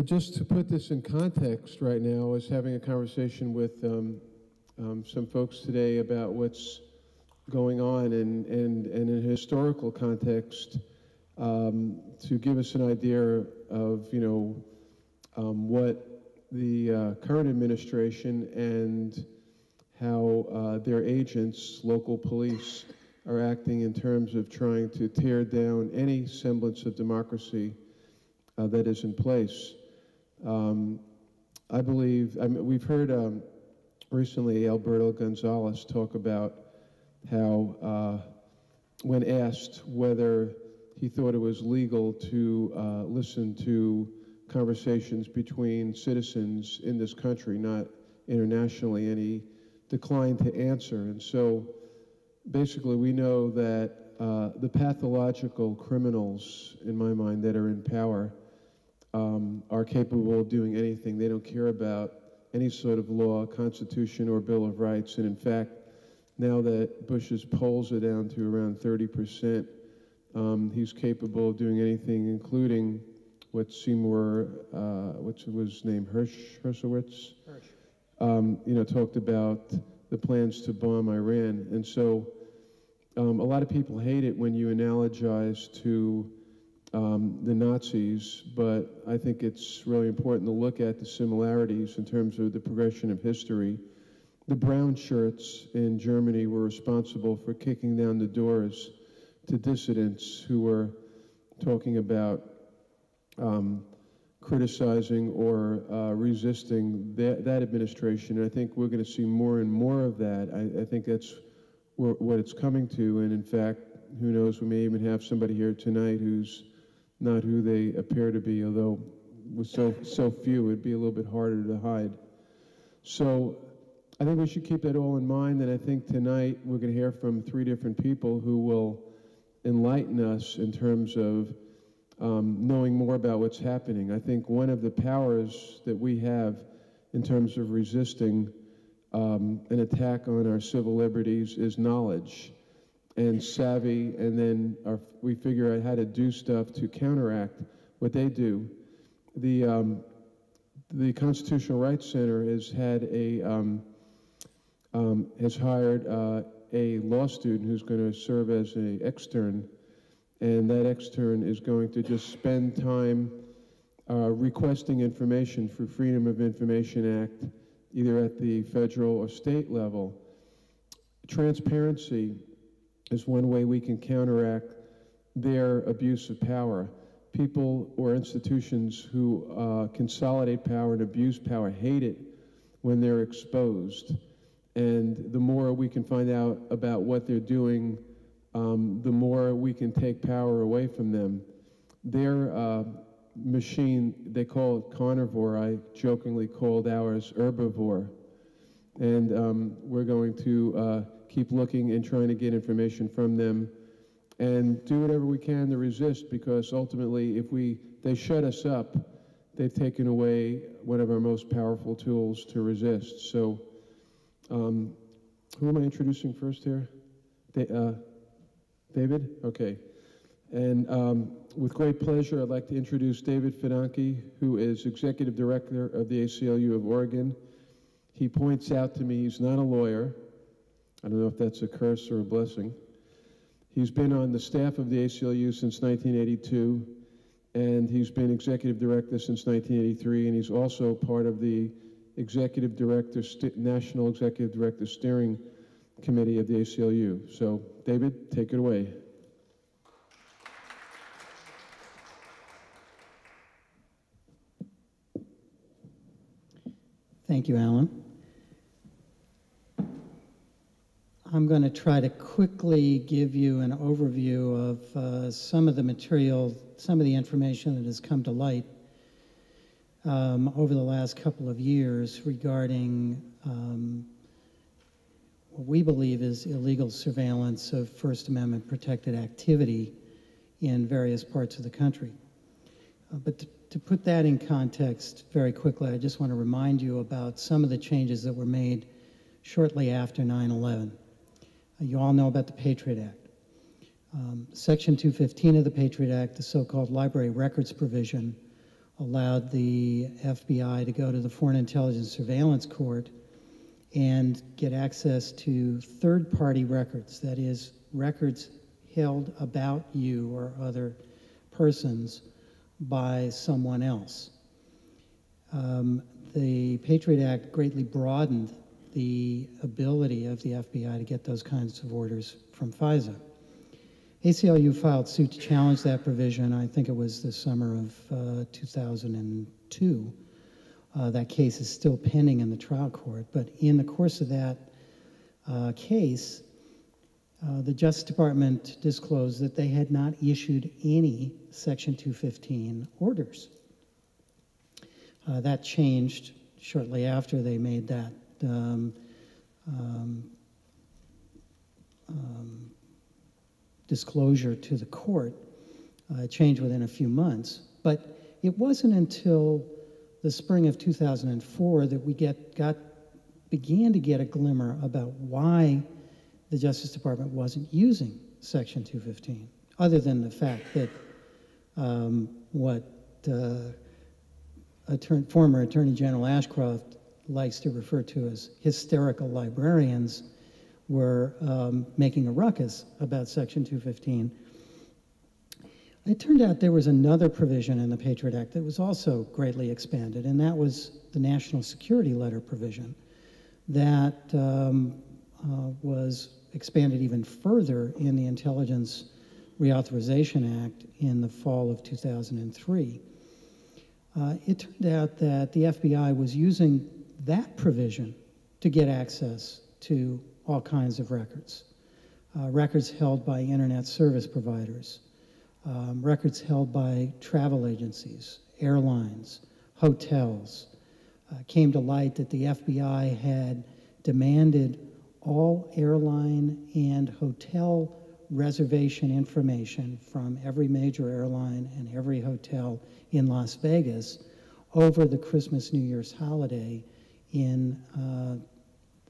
Just to put this in context right now, I was having a conversation with some folks today about what's going on and in a historical context to give us an idea of, what the current administration and how their agents, local police, are acting in terms of trying to tear down any semblance of democracy that is in place. I believe, we've heard recently Alberto Gonzalez talk about how when asked whether he thought it was legal to listen to conversations between citizens in this country, not internationally, and he declined to answer. And so basically we know that the pathological criminals, in my mind, that are in power are capable of doing anything. They don't care about any sort of law, constitution, or Bill of Rights. And in fact, now that Bush's polls are down to around 30%, he's capable of doing anything, including what Seymour, what's his name, Hershowitz, talked about the plans to bomb Iran. And so a lot of people hate it when you analogize to the Nazis, but I think it's really important to look at the similarities in terms of the progression of history. The brown shirts in Germany were responsible for kicking down the doors to dissidents who were talking about criticizing or resisting that administration. And I think we're going to see more and more of that. I think that's what it's coming to. And in fact, who knows, we may even have somebody here tonight who's not who they appear to be, although with so few, it'd be a little bit harder to hide. So I think we should keep that all in mind, and I think tonight we're going to hear from 3 different people who will enlighten us in terms of knowing more about what's happening. I think one of the powers that we have in terms of resisting an attack on our civil liberties is knowledge and savvy, and then we figure out how to do stuff to counteract what they do. The Constitutional Rights Center has had has hired a law student who's going to serve as an extern, and that extern is going to just spend time requesting information for Freedom of Information Act, either at the federal or state level. Transparency is one way we can counteract their abuse of power. People or institutions who consolidate power and abuse power hate it when they're exposed. And the more we can find out about what they're doing, the more we can take power away from them. Their machine, they call it carnivore. I jokingly called ours herbivore. And we're going to keep looking and trying to get information from them and do whatever we can to resist, because ultimately if they shut us up, they've taken away one of our most powerful tools to resist. So who am I introducing first here? David? Okay. And with great pleasure, I'd like to introduce David Fidanque, who is Executive Director of the ACLU of Oregon. He points out to me he's not a lawyer. I don't know if that's a curse or a blessing. He's been on the staff of the ACLU since 1982, and he's been Executive Director since 1983, and he's also part of the National Executive Director Steering Committee of the ACLU. So, David, take it away. Thank you, Alan. I'm going to try to quickly give you an overview of some of the material, some of the information that has come to light over the last couple of years regarding what we believe is illegal surveillance of First Amendment protected activity in various parts of the country. But to put that in context very quickly, I just want to remind you about some of the changes that were made shortly after 9/11. You all know about the Patriot Act. Section 215 of the Patriot Act, the so-called library records provision, allowed the FBI to go to the Foreign Intelligence Surveillance Court and get access to third-party records, that is, records held about you or other persons by someone else. The Patriot Act greatly broadened the ability of the FBI to get those kinds of orders from FISA. ACLU filed suit to challenge that provision. I think it was the summer of 2002. That case is still pending in the trial court, but in the course of that case, the Justice Department disclosed that they had not issued any Section 215 orders. That changed shortly after they made that disclosure to the court. It changed within a few months, but it wasn't until the spring of 2004 that we began to get a glimmer about why the Justice Department wasn't using Section 215, other than the fact that what former Attorney General Ashcroft likes to refer to as hysterical librarians were making a ruckus about Section 215. It turned out there was another provision in the Patriot Act that was also greatly expanded, and that was the National Security Letter provision that was expanded even further in the Intelligence Reauthorization Act in the fall of 2003. It turned out that the FBI was using that provision to get access to all kinds of records. Records held by internet service providers, records held by travel agencies, airlines, hotels. Came to light that the FBI had demanded all airline and hotel reservation information from every major airline and every hotel in Las Vegas over the Christmas-New Year's holiday in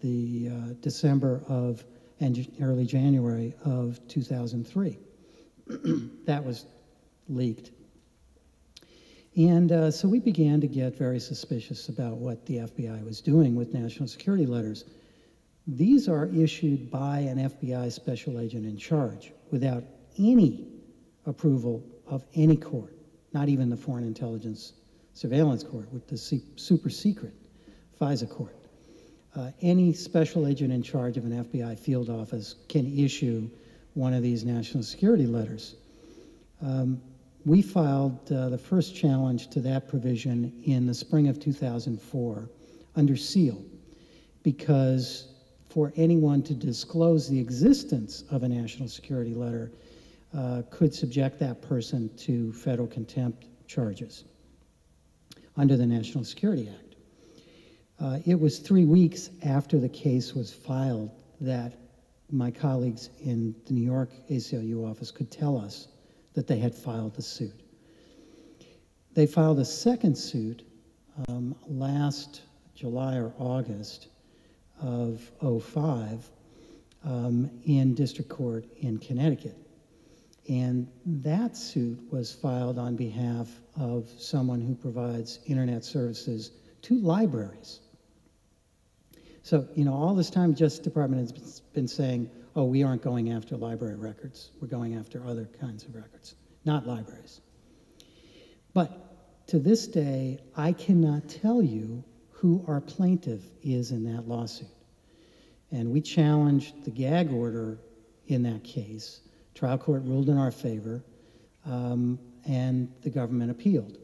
the December of and early January of 2003. That was leaked. And so we began to get very suspicious about what the FBI was doing with national security letters. These are issued by an FBI special agent in charge without any approval of any court, not even the Foreign Intelligence Surveillance Court, with the super secret FISA court. Any special agent in charge of an FBI field office can issue one of these national security letters. We filed the first challenge to that provision in the spring of 2004 under seal, because for anyone to disclose the existence of a national security letter could subject that person to federal contempt charges under the National Security Act. It was 3 weeks after the case was filed that my colleagues in the New York ACLU office could tell us that they had filed the suit. They filed a second suit last July or August of '05 in district court in Connecticut. And that suit was filed on behalf of someone who provides internet services to libraries. So, you know, all this time, Justice Department has been saying, oh, we aren't going after library records. We're going after other kinds of records, not libraries. But to this day, I cannot tell you who our plaintiff is in that lawsuit. And we challenged the gag order in that case. Trial court ruled in our favor, and the government appealed.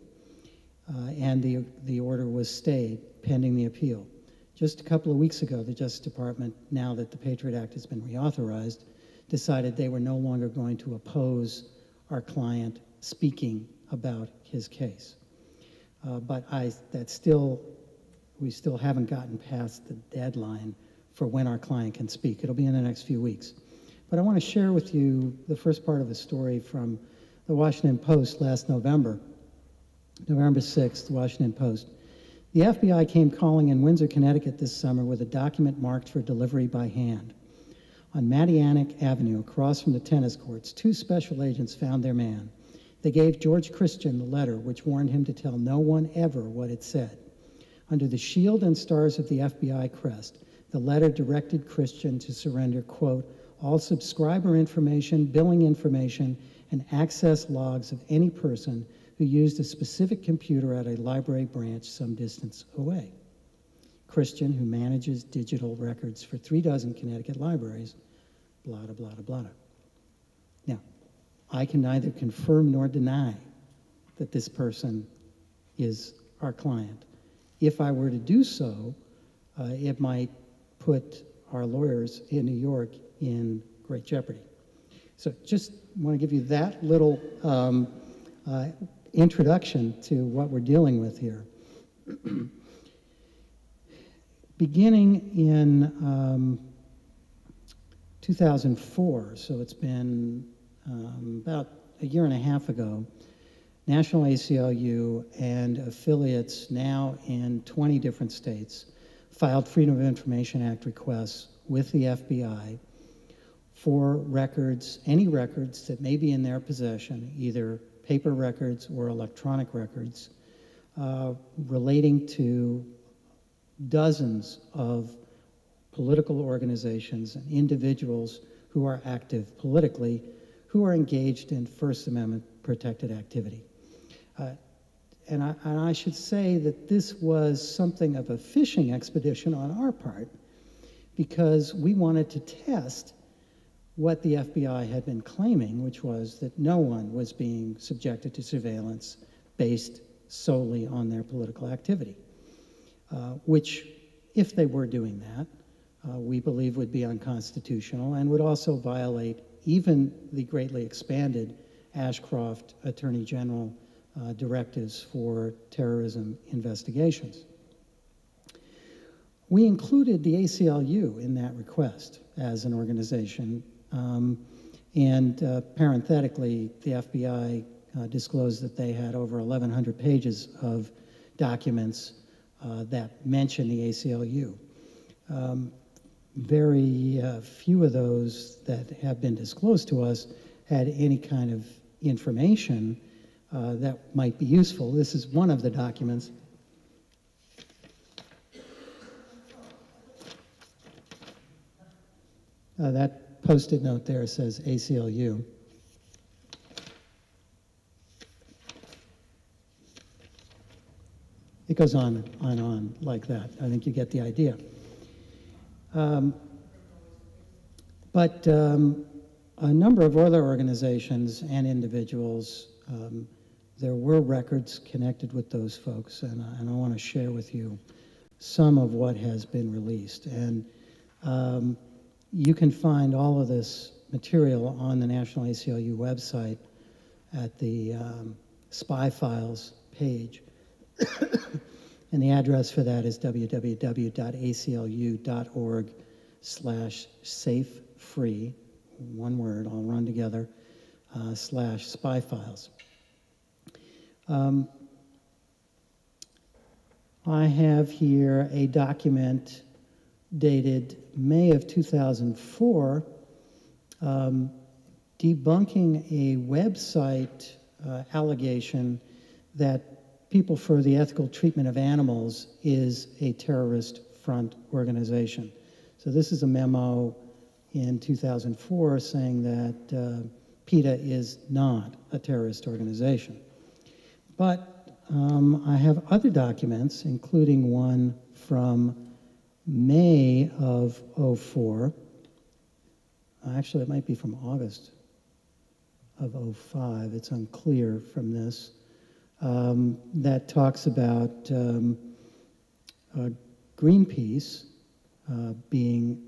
And the order was stayed pending the appeal. Just a couple of weeks ago, the Justice Department, now that the Patriot Act has been reauthorized, decided they were no longer going to oppose our client speaking about his case. But we still haven't gotten past the deadline for when our client can speak. It'll be in the next few weeks. But I want to share with you the first part of a story from the Washington Post last November. November 6th, the Washington Post. The FBI came calling in Windsor, Connecticut this summer with a document marked for delivery by hand. On Mattianic Avenue, across from the tennis courts, 2 special agents found their man. They gave George Christian the letter which warned him to tell no one ever what it said. Under the shield and stars of the FBI crest, the letter directed Christian to surrender, quote, all subscriber information, billing information, and access logs of any person who used a specific computer at a library branch some distance away. Christian, who manages digital records for 36 Connecticut libraries, blah, blah, blah, blah. Now, I can neither confirm nor deny that this person is our client. If I were to do so, it might put our lawyers in New York in great jeopardy. So just want to give you that little introduction to what we're dealing with here. Beginning in 2004, so it's been about a year and a half ago, National ACLU and affiliates now in 20 different states filed Freedom of Information Act requests with the FBI for records, any records that may be in their possession, either paper records or electronic records, relating to dozens of political organizations and individuals who are active politically, who are engaged in First Amendment protected activity. And I should say that this was something of a fishing expedition on our part, because we wanted to test what the FBI had been claiming, which was that no one was being subjected to surveillance based solely on their political activity, which, if they were doing that, we believe would be unconstitutional and would also violate even the greatly expanded Ashcroft Attorney General directives for terrorism investigations. We included the ACLU in that request as an organization, and parenthetically, the FBI disclosed that they had over 1,100 pages of documents that mention the ACLU. Very few of those that have been disclosed to us had any kind of information that might be useful. This is one of the documents. That Post-it note there says ACLU. It goes on and on like that. I think you get the idea. But a number of other organizations and individuals, there were records connected with those folks, and I want to share with you some of what has been released. And you can find all of this material on the National ACLU website at the Spy Files page. And the address for that is www.aclu.org/safefree, one word, all run together, /spy files. I have here a document dated May of 2004, debunking a website allegation that People for the Ethical Treatment of Animals is a terrorist front organization. So this is a memo in 2004 saying that PETA is not a terrorist organization. But I have other documents, including one from May of '04. Actually, it might be from August of '05. It's unclear from this. That talks about Greenpeace being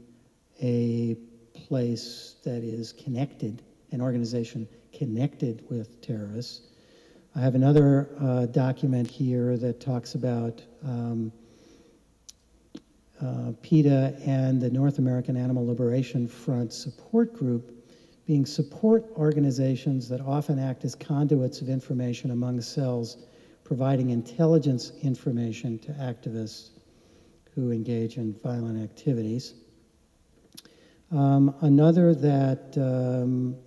a place that is connected, an organization connected with terrorists. I have another document here that talks about PETA and the North American Animal Liberation Front support group being support organizations that often act as conduits of information among cells, providing intelligence information to activists who engage in violent activities. Another that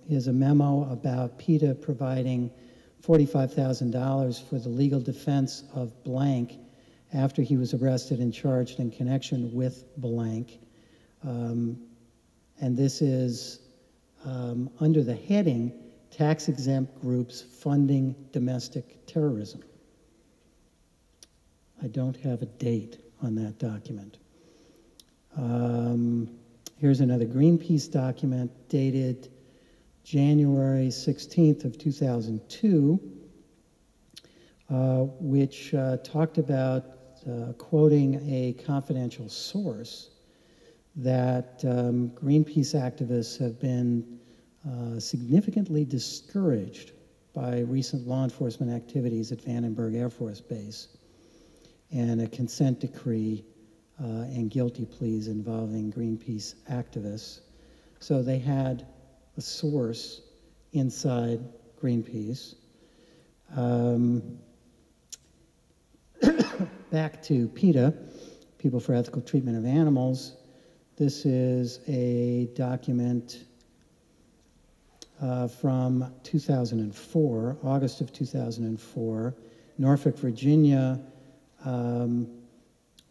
is a memo about PETA providing $45,000 for the legal defense of blank after he was arrested and charged in connection with blank. And this is under the heading, Tax-Exempt Groups Funding Domestic Terrorism. I don't have a date on that document. Here's another Greenpeace document dated January 16th of 2002, which talked about quoting a confidential source that Greenpeace activists have been significantly discouraged by recent law enforcement activities at Vandenberg Air Force Base and a consent decree and guilty pleas involving Greenpeace activists. So they had a source inside Greenpeace. Back to PETA, People for Ethical Treatment of Animals. This is a document from 2004, August of 2004, Norfolk, Virginia,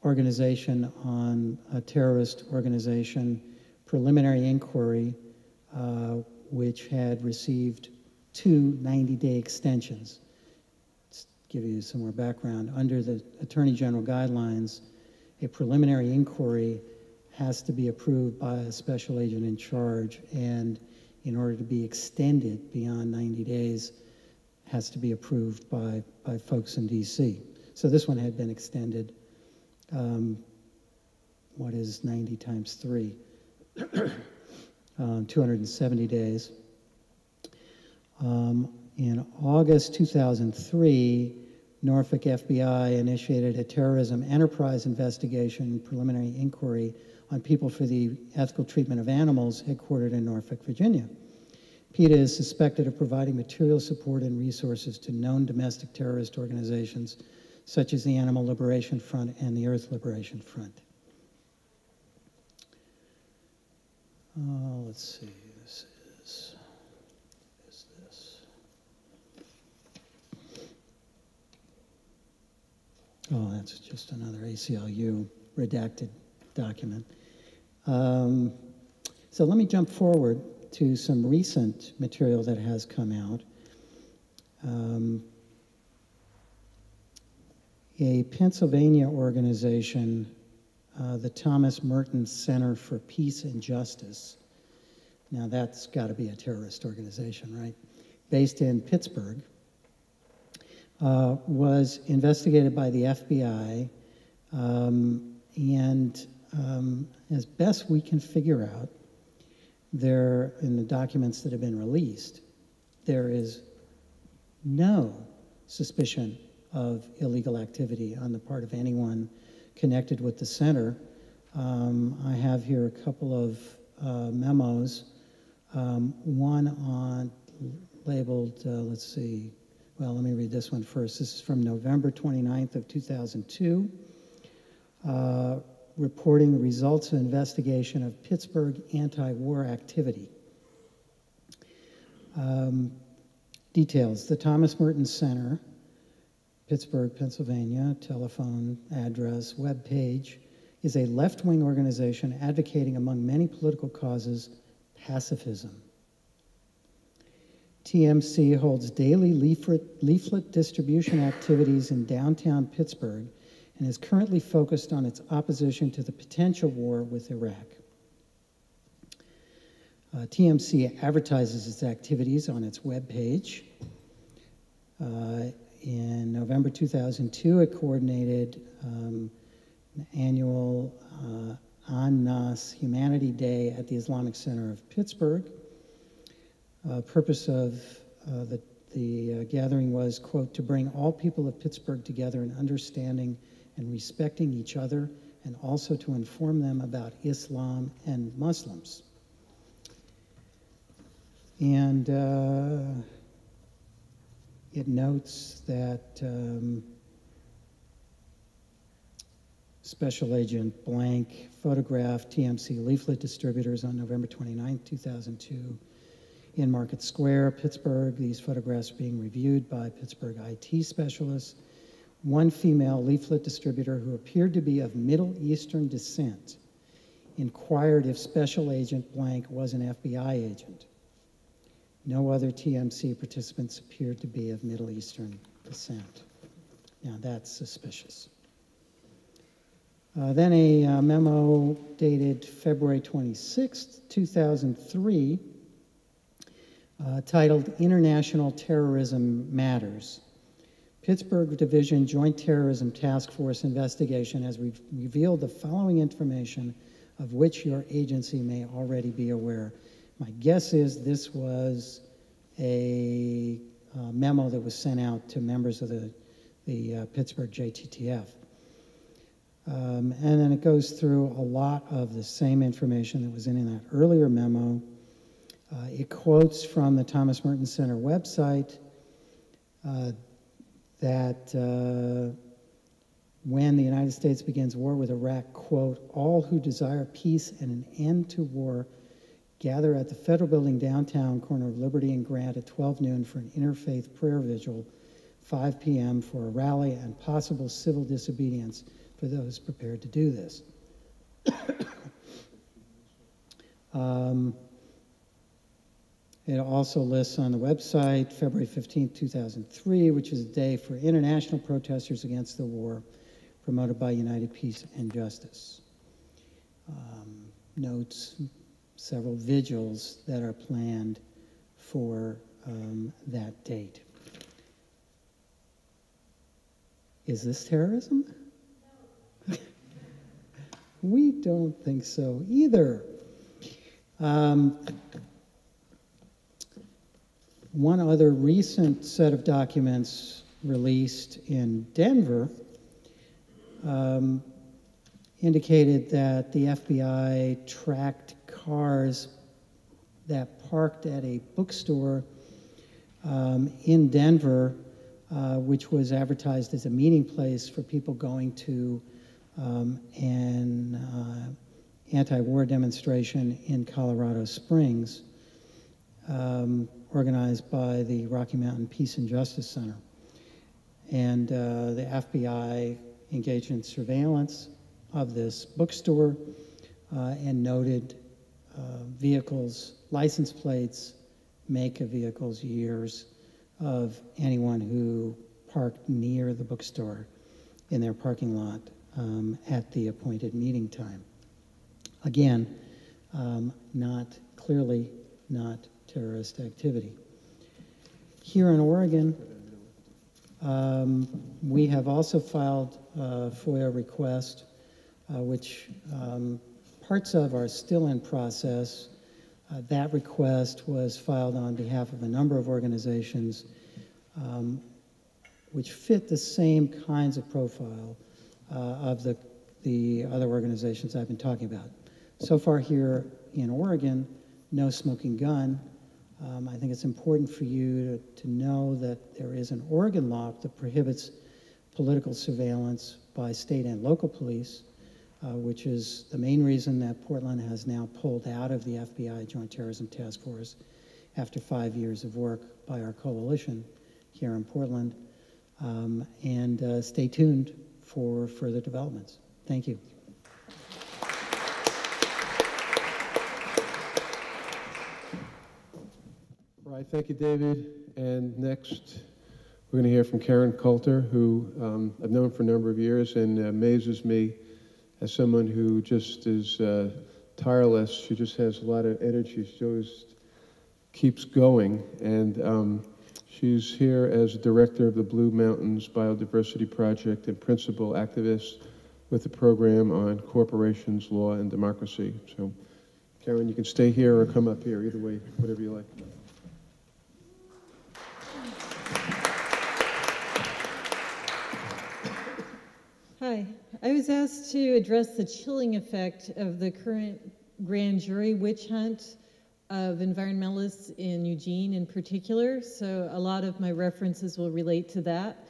organization on a terrorist organization, preliminary inquiry, which had received 2 90-day extensions. Let's give you some more background. Under the Attorney General guidelines, a preliminary inquiry has to be approved by a special agent in charge, and in order to be extended beyond 90 days, has to be approved by folks in DC. So this one had been extended, what is 90 times 3? 270 days. In August 2003, Norfolk FBI initiated a terrorism enterprise investigation preliminary inquiry on People for the Ethical Treatment of Animals headquartered in Norfolk, Virginia. PETA is suspected of providing material support and resources to known domestic terrorist organizations such as the Animal Liberation Front and the Earth Liberation Front. Let's see, this is this? Oh, that's just another ACLU redacted document. So let me jump forward to some recent material that has come out. A Pennsylvania organization, the Thomas Merton Center for Peace and Justice. Now that's got to be a terrorist organization, right? Based in Pittsburgh, was investigated by the FBI, and as best we can figure out, there, in the documents that have been released, there is no suspicion of illegal activity on the part of anyone connected with the center. I have here a couple of memos, one on labeled, let's see, well, let me read this one first. This is from November 29th of 2002, reporting results of investigation of Pittsburgh anti-war activity. Details, the Thomas Merton Center, Pittsburgh, Pennsylvania, telephone, address, web page, is a left-wing organization advocating, among many political causes, pacifism. TMC holds daily leaflet distribution activities in downtown Pittsburgh and is currently focused on its opposition to the potential war with Iraq. TMC advertises its activities on its webpage. In November 2002, it coordinated an annual An-Nas Humanity Day at the Islamic Center of Pittsburgh. Purpose of the gathering was, quote, to bring all people of Pittsburgh together in understanding and respecting each other, and also to inform them about Islam and Muslims. And it notes that Special Agent Blank photographed TMC leaflet distributors on November 29, 2002, in Market Square, Pittsburgh. These photographs being reviewed by Pittsburgh IT specialists. One female leaflet distributor who appeared to be of Middle Eastern descent inquired if Special Agent blank was an FBI agent. No other TMC participants appeared to be of Middle Eastern descent. Now that's suspicious. Then a memo dated February 26, 2003, titled International Terrorism Matters. Pittsburgh Division Joint Terrorism Task Force investigation has revealed the following information of which your agency may already be aware. My guess is this was a memo that was sent out to members of the Pittsburgh JTTF. And then it goes through a lot of the same information that was in that earlier memo. It quotes from the Thomas Merton Center website that when the United States begins war with Iraq, quote, all who desire peace and an end to war gather at the Federal Building downtown, corner of Liberty and Grant at 12 noon for an interfaith prayer vigil, 5 p.m. for a rally and possible civil disobedience for those prepared to do this. It also lists on the website February 15, 2003, which is a day for international protesters against the war promoted by United Peace and Justice. Notes several vigils that are planned for that date. Is this terrorism? No. We don't think so either. One other recent set of documents released in Denver indicated that the FBI tracked cars that parked at a bookstore in Denver, which was advertised as a meeting place for people going to an anti-war demonstration in Colorado Springs, organized by the Rocky Mountain Peace and Justice Center. And the FBI engaged in surveillance of this bookstore and noted vehicles, license plates, make of vehicles, years of anyone who parked near the bookstore in their parking lot at the appointed meeting time. Again, clearly not terrorist activity. Here in Oregon, we have also filed a FOIA request, which parts of are still in process. That request was filed on behalf of a number of organizations which fit the same kinds of profile of the other organizations I've been talking about. So far here in Oregon, no smoking gun. I think it's important for you to know that there is an Oregon law that prohibits political surveillance by state and local police, which is the main reason that Portland has now pulled out of the FBI Joint Terrorism Task Force after 5 years of work by our coalition here in Portland. And stay tuned for further developments. Thank you. All right, thank you, David. And next, we're going to hear from Karen Coulter, who I've known for a number of years and amazes me as someone who just is tireless. She just has a lot of energy. She just keeps going. And she's here as director of the Blue Mountains Biodiversity Project and principal activist with the program on corporations, law, and democracy. So, Karen, you can stay here or come up here, either way, whatever you like. Hi. I was asked to address the chilling effect of the current grand jury witch hunt of environmentalists in Eugene in particular, so a lot of my references will relate to that.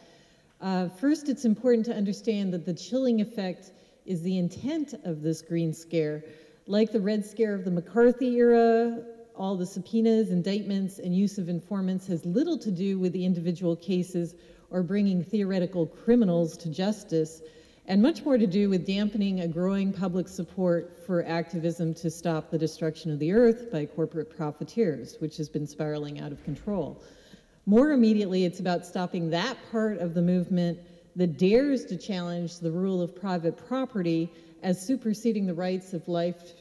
First, it's important to understand that the chilling effect is the intent of this green scare. Like the Red Scare of the McCarthy era, all the subpoenas, indictments, and use of informants has little to do with the individual cases or bringing theoretical criminals to justice, and much more to do with dampening a growing public support for activism to stop the destruction of the earth by corporate profiteers, which has been spiraling out of control. More immediately, it's about stopping that part of the movement that dares to challenge the rule of private property as superseding the rights of life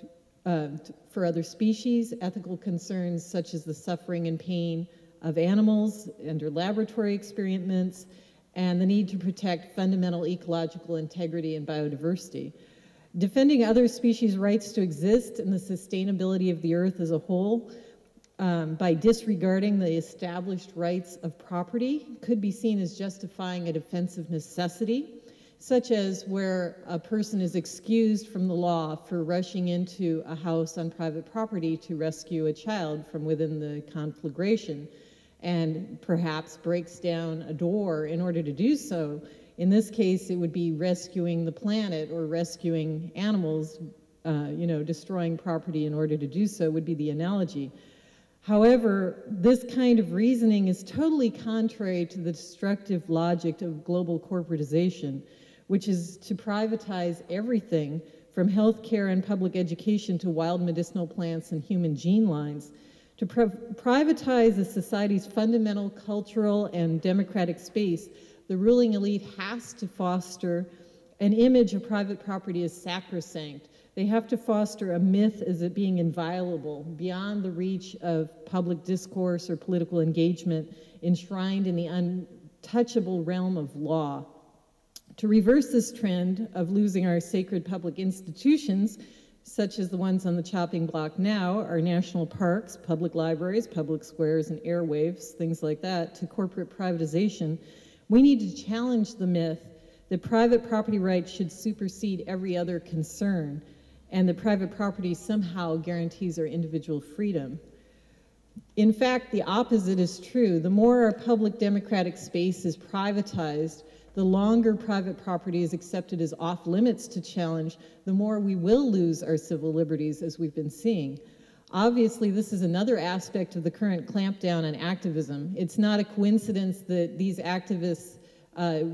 for other species, ethical concerns such as the suffering and pain of animals under laboratory experiments, and the need to protect fundamental ecological integrity and biodiversity. Defending other species' rights to exist and the sustainability of the earth as a whole by disregarding the established rights of property could be seen as justifying a defense of necessity, such as where a person is excused from the law for rushing into a house on private property to rescue a child from within the conflagration, and perhaps breaks down a door in order to do so. In this case, it would be rescuing the planet or rescuing animals, destroying property in order to do so would be the analogy. However, this kind of reasoning is totally contrary to the destructive logic of global corporatization, which is to privatize everything from healthcare and public education to wild medicinal plants and human gene lines. To privatize a society's fundamental cultural and democratic space, the ruling elite has to foster an image of private property as sacrosanct. They have to foster a myth as it being inviolable, beyond the reach of public discourse or political engagement, enshrined in the untouchable realm of law. To reverse this trend of losing our sacred public institutions, such as the ones on the chopping block now, our national parks, public libraries, public squares, and airwaves, things like that, to corporate privatization, we need to challenge the myth that private property rights should supersede every other concern, and that private property somehow guarantees our individual freedom. In fact, the opposite is true. The more our public democratic space is privatized, the longer private property is accepted as off limits to challenge, the more we will lose our civil liberties, as we've been seeing. Obviously, this is another aspect of the current clampdown on activism. It's not a coincidence that these activists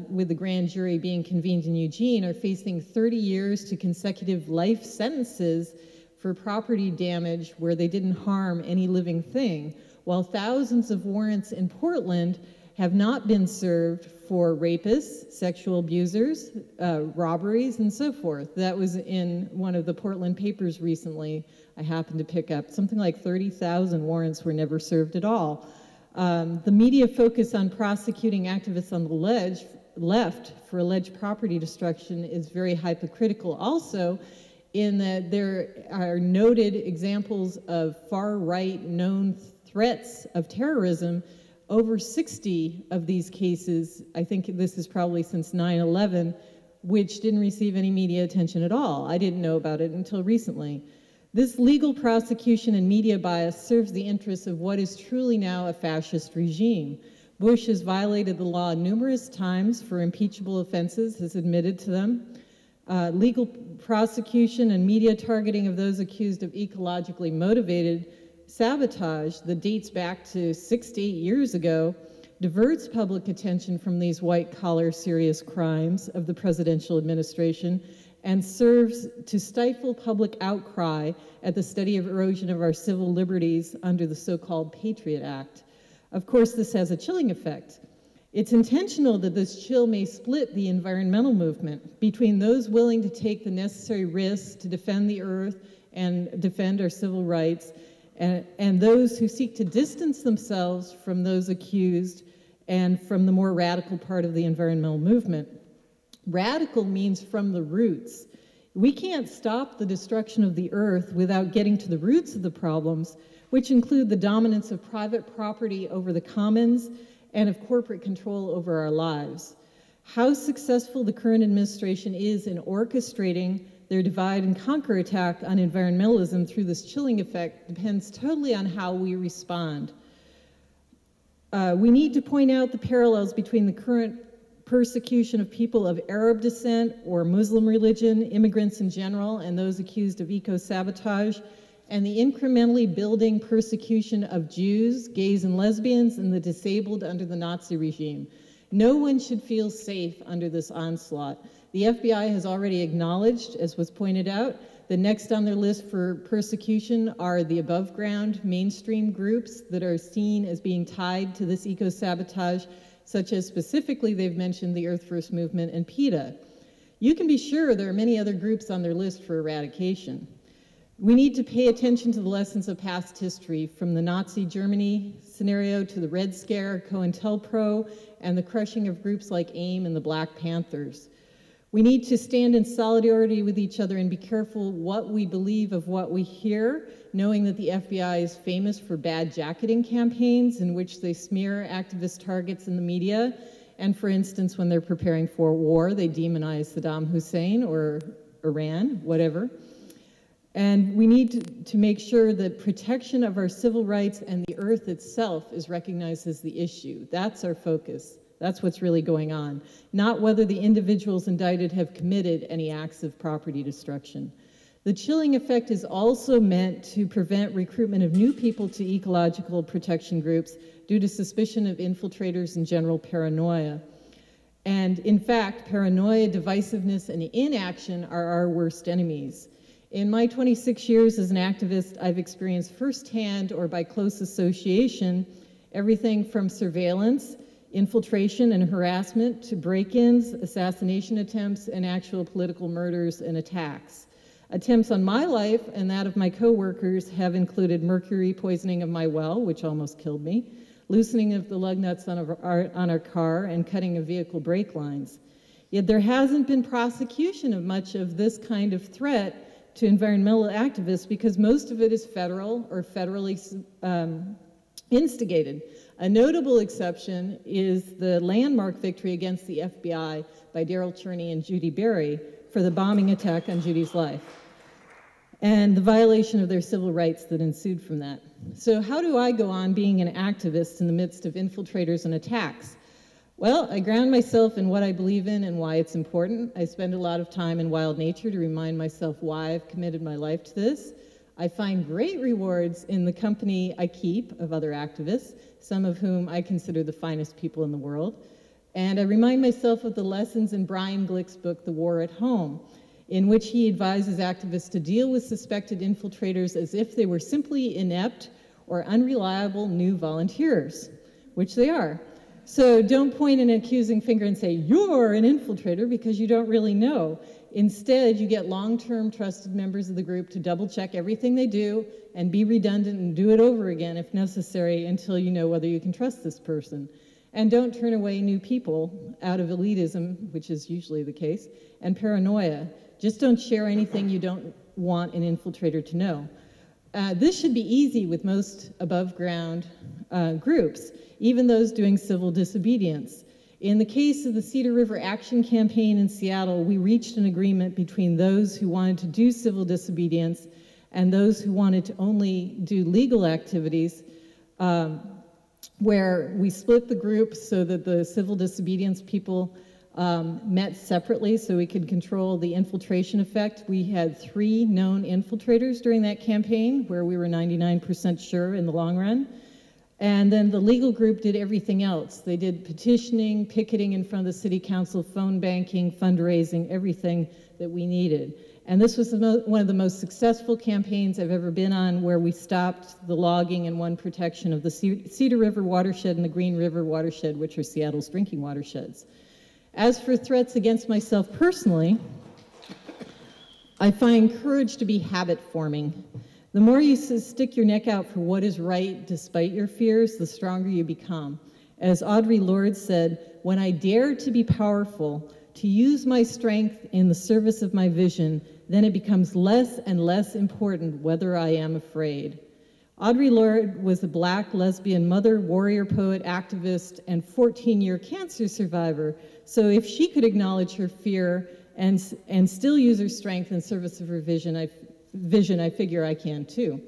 with the grand jury being convened in Eugene are facing 30 years to consecutive life sentences for property damage where they didn't harm any living thing, while thousands of warrants in Portland have not been served for rapists, sexual abusers, robberies, and so forth. That was in one of the Portland papers recently I happened to pick up. Something like 30,000 warrants were never served at all. The media focus on prosecuting activists on the left for alleged property destruction is very hypocritical also, in that there are noted examples of far-right known threats of terrorism. Over 60 of these cases, I think this is probably since 9/11, which didn't receive any media attention at all. I didn't know about it until recently. This legal prosecution and media bias serves the interests of what is truly now a fascist regime. Bush has violated the law numerous times for impeachable offenses, has admitted to them. Legal prosecution and media targeting of those accused of ecologically motivated sabotage that dates back to 6 to 8 years ago diverts public attention from these white-collar serious crimes of the presidential administration and serves to stifle public outcry at the steady erosion of our civil liberties under the so-called Patriot Act. Of course, this has a chilling effect. It's intentional that this chill may split the environmental movement between those willing to take the necessary risks to defend the earth and defend our civil rights, and those who seek to distance themselves from those accused and from the more radical part of the environmental movement. Radical means from the roots. We can't stop the destruction of the earth without getting to the roots of the problems, which include the dominance of private property over the commons and of corporate control over our lives. How successful the current administration is in orchestrating their divide and conquer attack on environmentalism through this chilling effect depends totally on how we respond. We need to point out the parallels between the current persecution of people of Arab descent or Muslim religion, immigrants in general, and those accused of eco-sabotage, and the incrementally building persecution of Jews, gays, and lesbians, and the disabled under the Nazi regime. No one should feel safe under this onslaught. The FBI has already acknowledged, as was pointed out, that next on their list for persecution are the above-ground mainstream groups that are seen as being tied to this eco-sabotage, such as specifically they've mentioned the Earth First Movement and PETA. You can be sure there are many other groups on their list for eradication. We need to pay attention to the lessons of past history, from the Nazi Germany scenario to the Red Scare, COINTELPRO, and the crushing of groups like AIM and the Black Panthers. We need to stand in solidarity with each other and be careful what we believe of what we hear, knowing that the FBI is famous for bad jacketing campaigns in which they smear activist targets in the media. And for instance, when they're preparing for war, they demonize Saddam Hussein or Iran, whatever. And we need to make sure that protection of our civil rights and the earth itself is recognized as the issue. That's our focus. That's what's really going on, not whether the individuals indicted have committed any acts of property destruction. The chilling effect is also meant to prevent recruitment of new people to ecological protection groups due to suspicion of infiltrators and general paranoia. And in fact, paranoia, divisiveness, and inaction are our worst enemies. In my 26 years as an activist, I've experienced firsthand or by close association everything from surveillance, infiltration and harassment, to break-ins, assassination attempts, and actual political murders and attacks. Attempts on my life and that of my co-workers have included mercury poisoning of my well, which almost killed me, loosening of the lug nuts on our car, and cutting of vehicle brake lines. Yet there hasn't been prosecution of much of this kind of threat to environmental activists because most of it is federal or federally instigated. A notable exception is the landmark victory against the FBI by Daryl Cherney and Judy Berry for the bombing attack on Judy's life, and the violation of their civil rights that ensued from that. So how do I go on being an activist in the midst of infiltrators and attacks? Well, I ground myself in what I believe in and why it's important. I spend a lot of time in wild nature to remind myself why I've committed my life to this. I find great rewards in the company I keep of other activists, some of whom I consider the finest people in the world. And I remind myself of the lessons in Brian Glick's book, The War at Home, in which he advises activists to deal with suspected infiltrators as if they were simply inept or unreliable new volunteers, which they are. So don't point an accusing finger and say, you're an infiltrator, because you don't really know. Instead, you get long-term trusted members of the group to double-check everything they do and be redundant and do it over again if necessary until you know whether you can trust this person. And don't turn away new people out of elitism, which is usually the case, and paranoia. Just don't share anything you don't want an infiltrator to know. This should be easy with most above-ground groups, even those doing civil disobedience. In the case of the Cedar River Action Campaign in Seattle, we reached an agreement between those who wanted to do civil disobedience and those who wanted to only do legal activities, where we split the group so that the civil disobedience people met separately so we could control the infiltration effect. We had 3 known infiltrators during that campaign, where we were 99% sure in the long run. And then the legal group did everything else. They did petitioning, picketing in front of the city council, phone banking, fundraising, everything that we needed. And this was one of the most successful campaigns I've ever been on, where we stopped the logging and won protection of the Cedar River watershed and the Green River watershed, which are Seattle's drinking watersheds. As for threats against myself personally, I find courage to be habit forming. The more you stick your neck out for what is right despite your fears, the stronger you become. As Audre Lorde said, when I dare to be powerful, to use my strength in the service of my vision, then it becomes less and less important whether I am afraid. Audre Lorde was a Black lesbian mother, warrior poet, activist, and 14-year cancer survivor. So if she could acknowledge her fear and still use her strength in service of her vision, I figure I can too.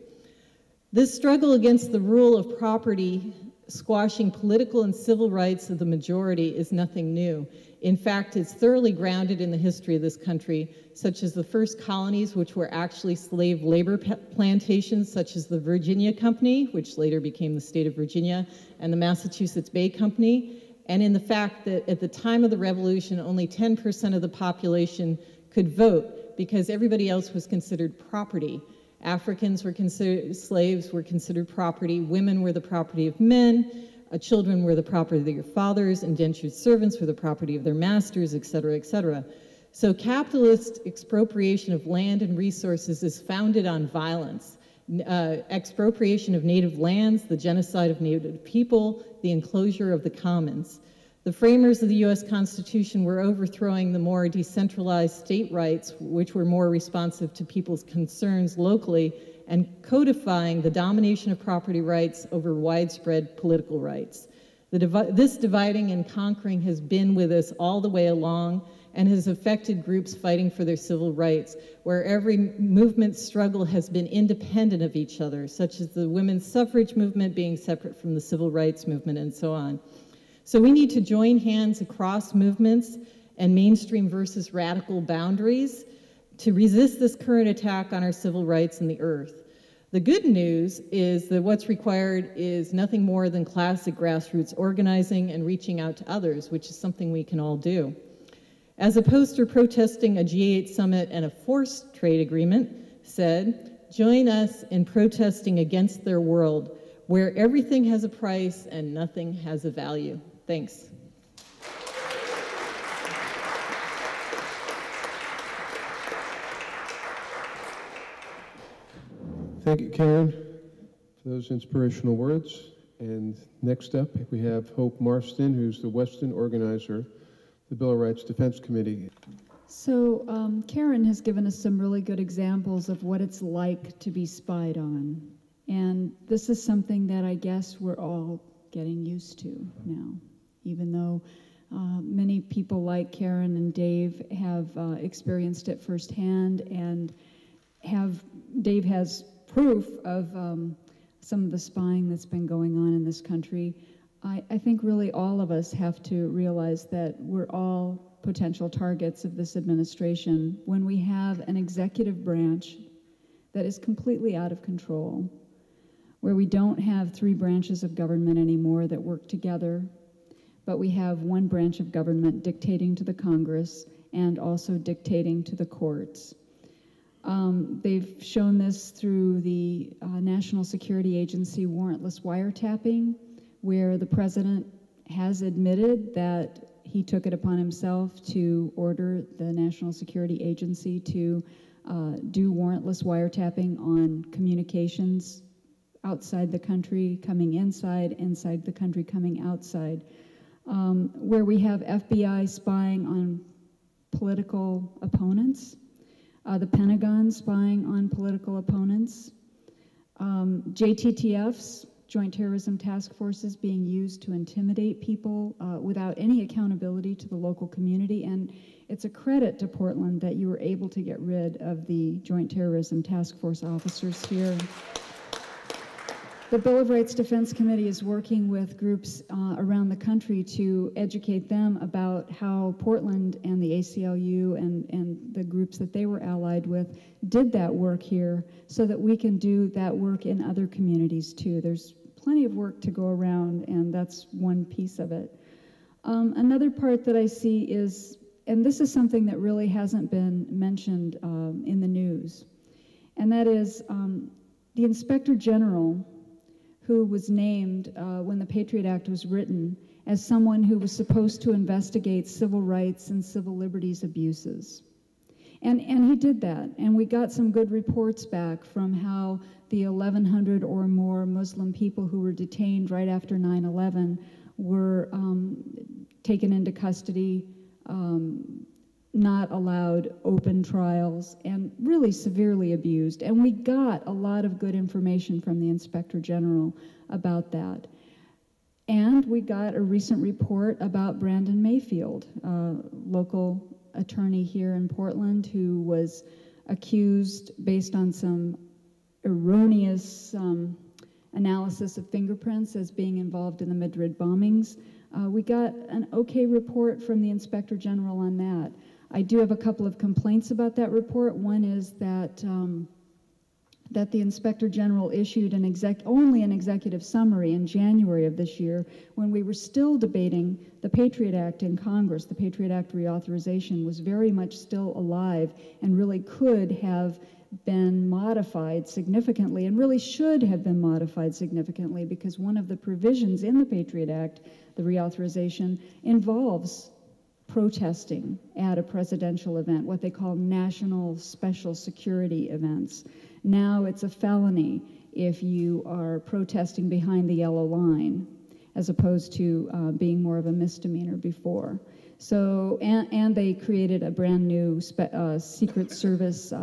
This struggle against the rule of property, squashing political and civil rights of the majority, is nothing new. In fact, it's thoroughly grounded in the history of this country, such as the first colonies, which were actually slave labor plantations, such as the Virginia Company, which later became the state of Virginia, and the Massachusetts Bay Company, and in the fact that at the time of the Revolution, only 10% of the population could vote because everybody else was considered property. Africans were considered, slaves were considered property, women were the property of men, children were the property of their fathers, indentured servants were the property of their masters, et cetera, et cetera. So capitalist expropriation of land and resources is founded on violence. Expropriation of native lands, the genocide of native people, the enclosure of the commons. The framers of the U.S. Constitution were overthrowing the more decentralized state rights, which were more responsive to people's concerns locally, and codifying the domination of property rights over widespread political rights. This dividing and conquering has been with us all the way along and has affected groups fighting for their civil rights, where every movement struggle has been independent of each other, such as the women's suffrage movement being separate from the civil rights movement and so on. So we need to join hands across movements and mainstream versus radical boundaries to resist this current attack on our civil rights and the earth. The good news is that what's required is nothing more than classic grassroots organizing and reaching out to others, which is something we can all do. As opposed to protesting a G8 summit and a forced trade agreement said, join us in protesting against their world, where everything has a price and nothing has a value. Thanks. Thank you, Karen, for those inspirational words. And next up, we have Hope Marston, who's the Western organizer of the Bill of Rights Defense Committee. So Karen has given us some really good examples of what it's like to be spied on. And this is something that I guess we're all getting used to now, even though many people like Karen and Dave have experienced it firsthand, and Dave has proof of some of the spying that's been going on in this country. I think really all of us have to realize that we're all potential targets of this administration when we have an executive branch that is completely out of control, where we don't have three branches of government anymore that work together, but we have one branch of government dictating to the Congress and also dictating to the courts. They've shown this through the National Security Agency warrantless wiretapping, where the president has admitted that he took it upon himself to order the National Security Agency to do warrantless wiretapping on communications outside the country, coming inside the country, coming outside, where we have FBI spying on political opponents, the Pentagon spying on political opponents, JTTFs, Joint Terrorism Task Forces, being used to intimidate people without any accountability to the local community. And it's a credit to Portland that you were able to get rid of the Joint Terrorism Task Force officers here. The Bill of Rights Defense Committee is working with groups around the country to educate them about how Portland and the ACLU and the groups that they were allied with did that work here, so that we can do that work in other communities too. There's plenty of work to go around, and that's one piece of it. Another part that I see is, and this is something that really hasn't been mentioned in the news, and that is the Inspector General, who was named when the Patriot Act was written as someone who was supposed to investigate civil rights and civil liberties abuses. And he did that, and we got some good reports back from how the 1,100 or more Muslim people who were detained right after 9/11 were taken into custody, not allowed open trials, and really severely abused. And we got a lot of good information from the Inspector General about that. And we got a recent report about Brandon Mayfield, a local attorney here in Portland who was accused, based on some erroneous analysis of fingerprints, as being involved in the Madrid bombings, We got an okay report from the Inspector General on that. I do have a couple of complaints about that report. One is that that the Inspector General issued only an executive summary in January of this year when we were still debating the Patriot Act in Congress. The Patriot Act reauthorization was very much still alive and really could have been modified significantly and really should have been modified significantly, because one of the provisions in the Patriot Act, the reauthorization, involves protesting at a presidential event, what they call national special security events. Now it's a felony if you are protesting behind the yellow line, as opposed to being more of a misdemeanor before. So, and they created a brand new Secret Service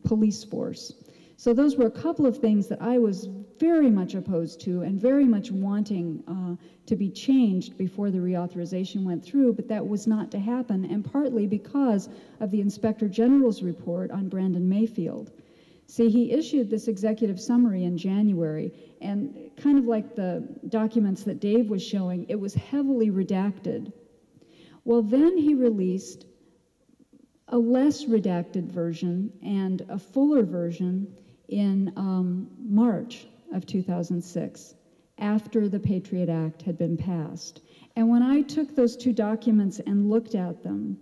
police force. So those were a couple of things that I was very much opposed to and very much wanting to be changed before the reauthorization went through, but that was not to happen, and partly because of the Inspector General's report on Brandon Mayfield. See, he issued this executive summary in January, and kind of like the documents that Dave was showing, it was heavily redacted. Well, then he released a less redacted version and a fuller version in March of 2006, after the Patriot Act had been passed. And when I took those two documents and looked at them,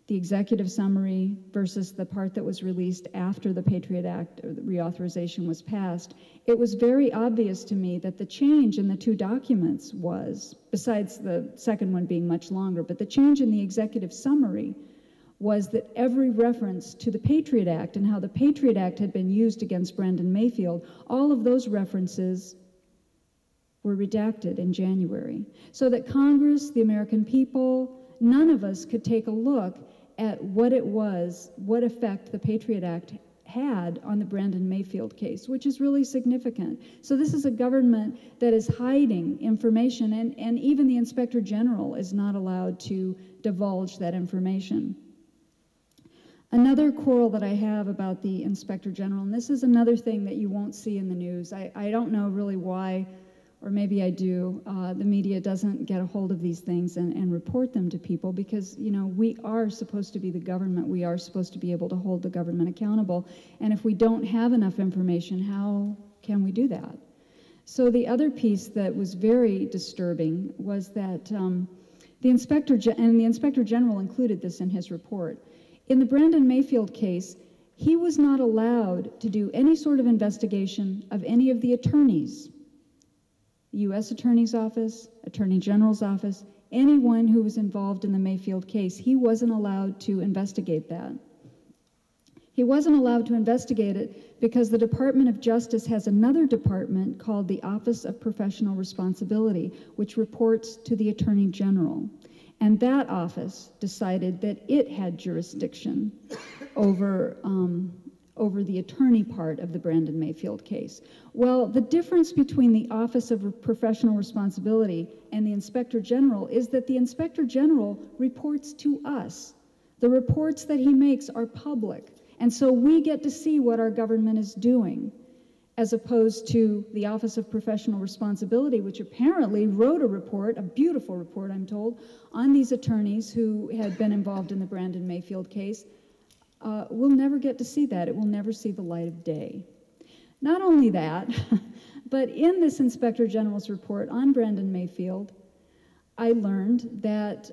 the executive summary versus the part that was released after the Patriot Act reauthorization was passed, it was very obvious to me that the change in the two documents was, besides the second one being much longer, but the change in the executive summary was that every reference to the Patriot Act and how the Patriot Act had been used against Brandon Mayfield, all of those references were redacted in January, so that Congress, the American people, none of us could take a look at what it was, what effect the Patriot Act had on the Brandon Mayfield case, which is really significant. So this is a government that is hiding information, and even the Inspector General is not allowed to divulge that information. Another quarrel that I have about the Inspector General, and this is another thing that you won't see in the news, I don't know really why, or maybe I do, the media doesn't get a hold of these things and report them to people, because, you know, we are supposed to be the government. We are supposed to be able to hold the government accountable. And if we don't have enough information, how can we do that? So the other piece that was very disturbing was that the Inspector General included this in his report. In the Brandon Mayfield case, he was not allowed to do any sort of investigation of any of the attorneys, U.S. Attorney's Office, Attorney General's Office, anyone who was involved in the Mayfield case. He wasn't allowed to investigate that. He wasn't allowed to investigate it because the Department of Justice has another department called the Office of Professional Responsibility, which reports to the Attorney General. And that office decided that it had jurisdiction over the attorney part of the Brandon Mayfield case. Well, the difference between the Office of Professional Responsibility and the Inspector General is that the Inspector General reports to us. The reports that he makes are public, and so we get to see what our government is doing, as opposed to the Office of Professional Responsibility, which apparently wrote a report, a beautiful report, I'm told, on these attorneys who had been involved in the Brandon Mayfield case. We'll never get to see that. It will never see the light of day. Not only that, but in this Inspector General's report on Brandon Mayfield, I learned that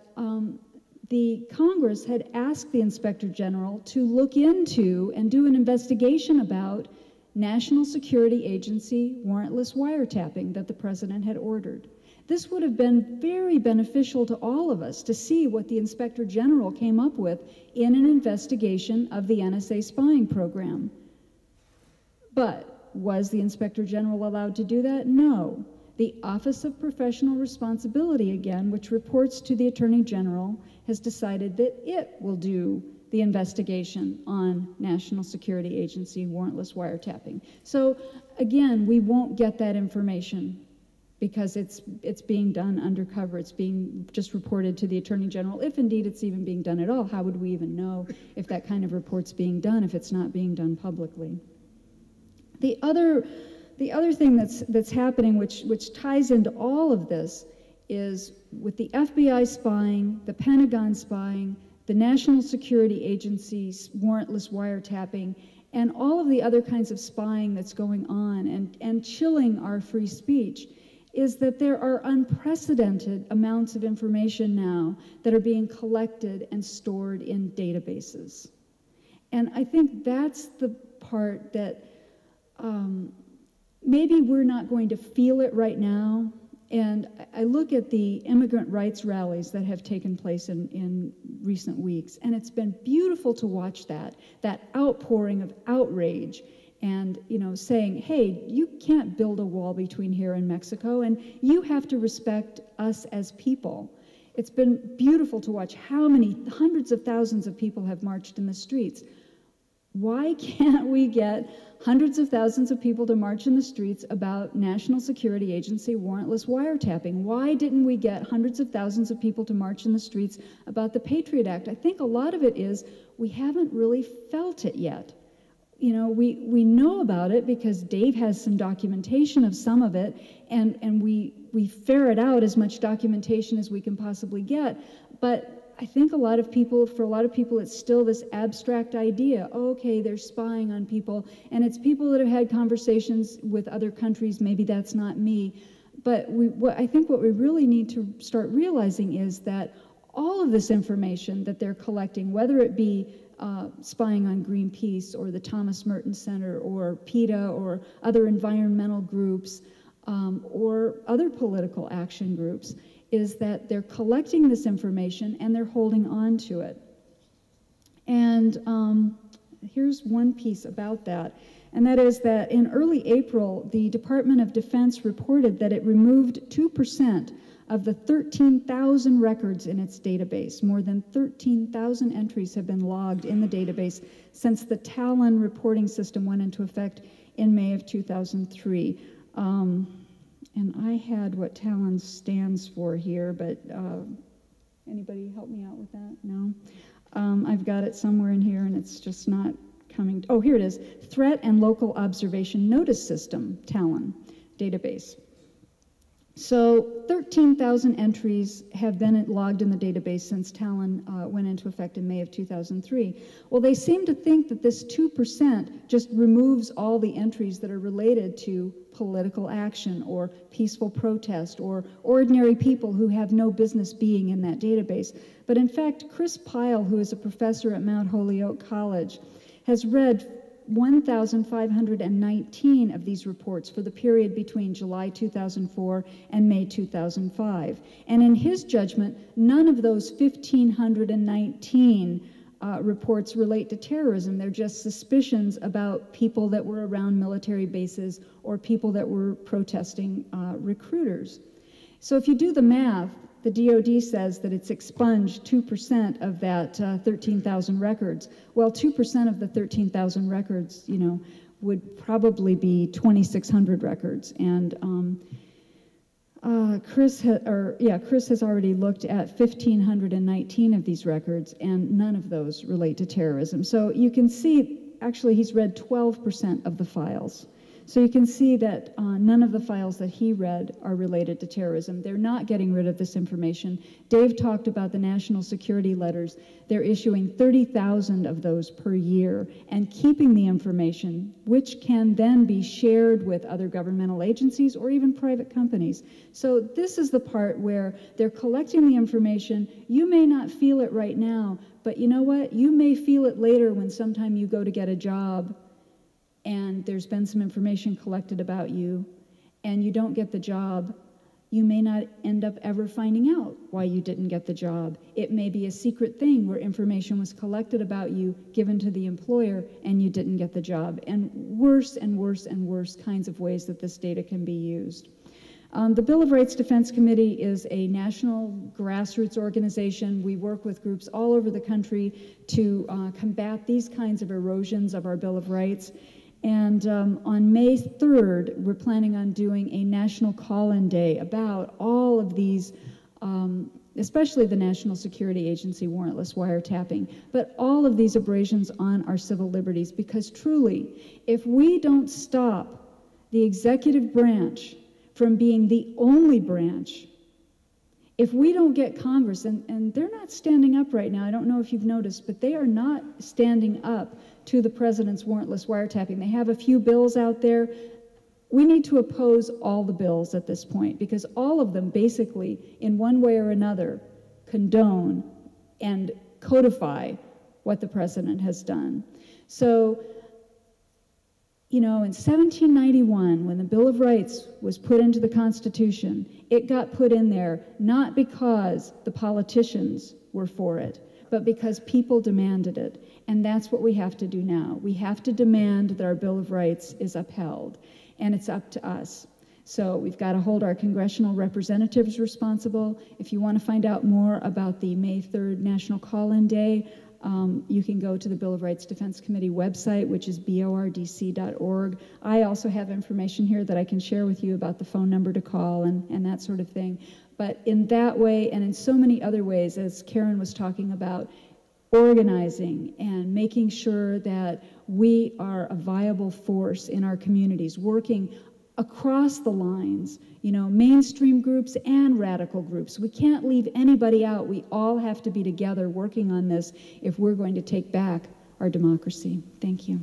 the Congress had asked the Inspector General to look into and do an investigation about National Security Agency warrantless wiretapping that the President had ordered. This would have been very beneficial to all of us to see what the Inspector General came up with in an investigation of the NSA spying program. But was the Inspector General allowed to do that? No. The Office of Professional Responsibility, again, which reports to the Attorney General, has decided that it will do the investigation on National Security Agency warrantless wiretapping. So again, we won't get that information because it's being done undercover. It's being just reported to the Attorney General, if indeed it's even being done at all. How would we even know if that kind of report's being done if it's not being done publicly? The other thing that's happening, which ties into all of this, is with the FBI spying, the Pentagon spying, the National Security Agency's warrantless wiretapping, and all of the other kinds of spying that's going on and chilling our free speech, is that there are unprecedented amounts of information now that are being collected and stored in databases. And I think that's the part that maybe we're not going to feel it right now. And I look at the immigrant rights rallies that have taken place in recent weeks, and it's been beautiful to watch that outpouring of outrage and, you know, saying, hey, you can't build a wall between here and Mexico, and you have to respect us as people. It's been beautiful to watch how many hundreds of thousands of people have marched in the streets. Why can't we get hundreds of thousands of people to march in the streets about National Security Agency warrantless wiretapping? Why didn't we get hundreds of thousands of people to march in the streets about the Patriot Act? I think a lot of it is we haven't really felt it yet. You know, we know about it because Dave has some documentation of some of it, and we ferret out as much documentation as we can possibly get. But I think for a lot of people, it's still this abstract idea. Oh, okay, they're spying on people, and it's people that have had conversations with other countries. Maybe that's not me. But I think what we really need to start realizing is that all of this information that they're collecting, whether it be spying on Greenpeace or the Thomas Merton Center or PETA or other environmental groups or other political action groups, is that they're collecting this information and they're holding on to it. And here's one piece about that, and that is that in early April, the Department of Defense reported that it removed 2% of the 13,000 records in its database. More than 13,000 entries have been logged in the database since the Talon reporting system went into effect in May of 2003. And I had what Talon stands for here, but anybody help me out with that? No? I've got it somewhere in here, and it's just not coming. Oh, here it is. Threat and Local Observation Notice System, Talon database. So 13,000 entries have been logged in the database since Talon went into effect in May of 2003. Well, they seem to think that this 2% just removes all the entries that are related to political action or peaceful protest or ordinary people who have no business being in that database. But in fact, Chris Pyle, who is a professor at Mount Holyoke College, has read 1,519 of these reports for the period between July 2004 and May 2005. And in his judgment, none of those 1,519 reports relate to terrorism. They're just suspicions about people that were around military bases or people that were protesting recruiters. So if you do the math, the DoD says that it's expunged 2% of that 13,000 records. Well, 2% of the 13,000 records, you know, would probably be 2,600 records. And Chris has already looked at 1,519 of these records, and none of those relate to terrorism. So you can see, actually, he's read 12% of the files. So you can see that none of the files that he read are related to terrorism. They're not getting rid of this information. Dave talked about the national security letters. They're issuing 30,000 of those per year and keeping the information, which can then be shared with other governmental agencies or even private companies. So this is the part where they're collecting the information. You may not feel it right now, but you know what? You may feel it later when sometime you go to get a job and there's been some information collected about you, and you don't get the job. You may not end up ever finding out why you didn't get the job. It may be a secret thing where information was collected about you, given to the employer, and you didn't get the job. And worse and worse and worse kinds of ways that this data can be used. The Bill of Rights Defense Committee is a national grassroots organization. We work with groups all over the country to combat these kinds of erosions of our Bill of Rights. And on May 3rd, we're planning on doing a national call-in day about all of these, especially the National Security Agency warrantless wiretapping, but all of these abrasions on our civil liberties, because truly, if we don't stop the executive branch from being the only branch if we don't get Congress, and they're not standing up right now, I don't know if you've noticed, but they are not standing up to the president's warrantless wiretapping. They have a few bills out there. We need to oppose all the bills at this point, because all of them basically, in one way or another, condone and codify what the president has done. So, you know, in 1791, when the Bill of Rights was put into the Constitution, it got put in there not because the politicians were for it, but because people demanded it. And that's what we have to do now. We have to demand that our Bill of Rights is upheld, and it's up to us. So we've got to hold our congressional representatives responsible. If you want to find out more about the May 3rd National Call-In Day, you can go to the Bill of Rights Defense Committee website, which is bordc.org. I also have information here that I can share with you about the phone number to call and that sort of thing. But in that way, and in so many other ways, as Karen was talking about, organizing and making sure that we are a viable force in our communities, working across the lines, you know, mainstream groups and radical groups. We can't leave anybody out. We all have to be together working on this if we're going to take back our democracy. Thank you.